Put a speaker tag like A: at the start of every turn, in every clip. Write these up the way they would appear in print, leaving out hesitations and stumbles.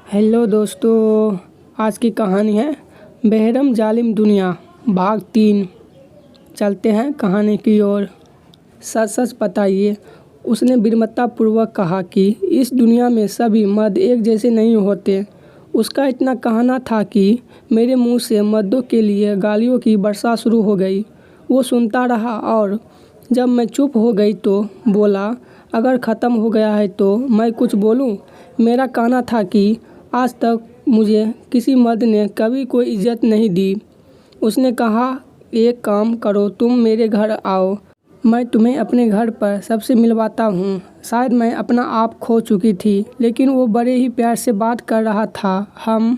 A: Hello दोस्तों, आज की कहानी है बेहरम जालिम दुनिया भाग 3। चलते हैं कहानी की ओर। सच सच बताइए, उसने विनम्रतापूर्वक कहा कि इस दुनिया में सभी मर्द एक जैसे नहीं होते। उसका इतना कहना था कि मेरे मुंह से मर्दों के लिए गालियों की वर्षा शुरू हो गई। वो सुनता रहा और जब मैं चुप हो गई तो बोला, अगर ख़त्म हो गया है तो मैं कुछ बोलूं? मेरा कहना था कि आज तक मुझे किसी मर्द ने कभी कोई इज्जत नहीं दी। उसने कहा, एक काम करो, तुम मेरे घर आओ, मैं तुम्हें अपने घर पर सबसे मिलवाता हूँ। शायद मैं अपना आप खो चुकी थी, लेकिन वो बड़े ही प्यार से बात कर रहा था। हम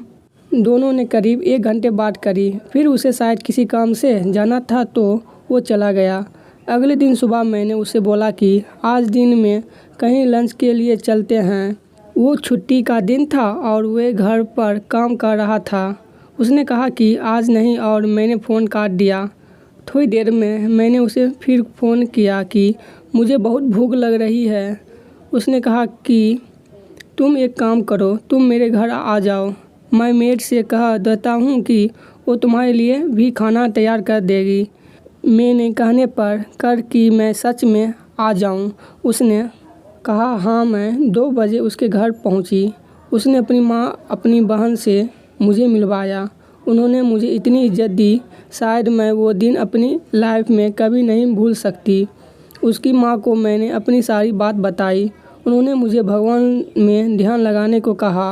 A: दोनों ने करीब 1 घंटे बात करी। फिर उसे शायद किसी काम से जाना था तो वो चला गया। अगले दिन सुबह मैंने उसे बोला कि आज दिन में कहीं लंच के लिए चलते हैं। वो छुट्टी का दिन था और वे घर पर काम कर रहा था। उसने कहा कि आज नहीं और मैंने फ़ोन काट दिया। थोड़ी देर में मैंने उसे फिर फ़ोन किया कि मुझे बहुत भूख लग रही है। उसने कहा कि तुम एक काम करो, तुम मेरे घर आ जाओ, मैं मेड से कह देता हूँ कि वो तुम्हारे लिए भी खाना तैयार कर देगी। मैंने कहने पर कर कि मैं सच में आ जाऊँ। उसने कहा हाँ। मैं 2 बजे उसके घर पहुंची। उसने अपनी माँ अपनी बहन से मुझे मिलवाया। उन्होंने मुझे इतनी इज्जत दी, शायद मैं वो दिन अपनी लाइफ में कभी नहीं भूल सकती। उसकी माँ को मैंने अपनी सारी बात बताई। उन्होंने मुझे भगवान में ध्यान लगाने को कहा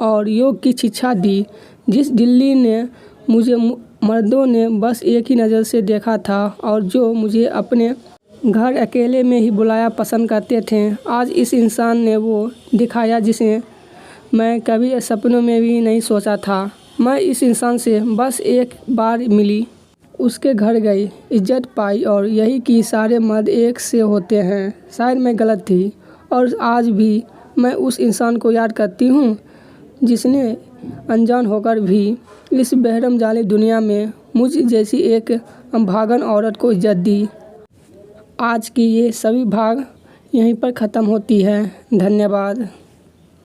A: और योग की शिक्षा दी। जिस दिल्ली ने मुझे मर्दों ने बस एक ही नज़र से देखा था और जो मुझे अपने घर अकेले में ही बुलाया पसंद करते थे, आज इस इंसान ने वो दिखाया जिसे मैं कभी सपनों में भी नहीं सोचा था। मैं इस इंसान से बस एक बार मिली, उसके घर गई, इज्जत पाई और यही कि सारे मर्द एक से होते हैं। शायद मैं गलत थी और आज भी मैं उस इंसान को याद करती हूँ जिसने अनजान होकर भी इस बेहरम जालिम दुनिया में मुझ जैसी एक अभागन औरत को इज्जत दी। आज की ये सभी भाग यहीं पर ख़त्म होती है। धन्यवाद।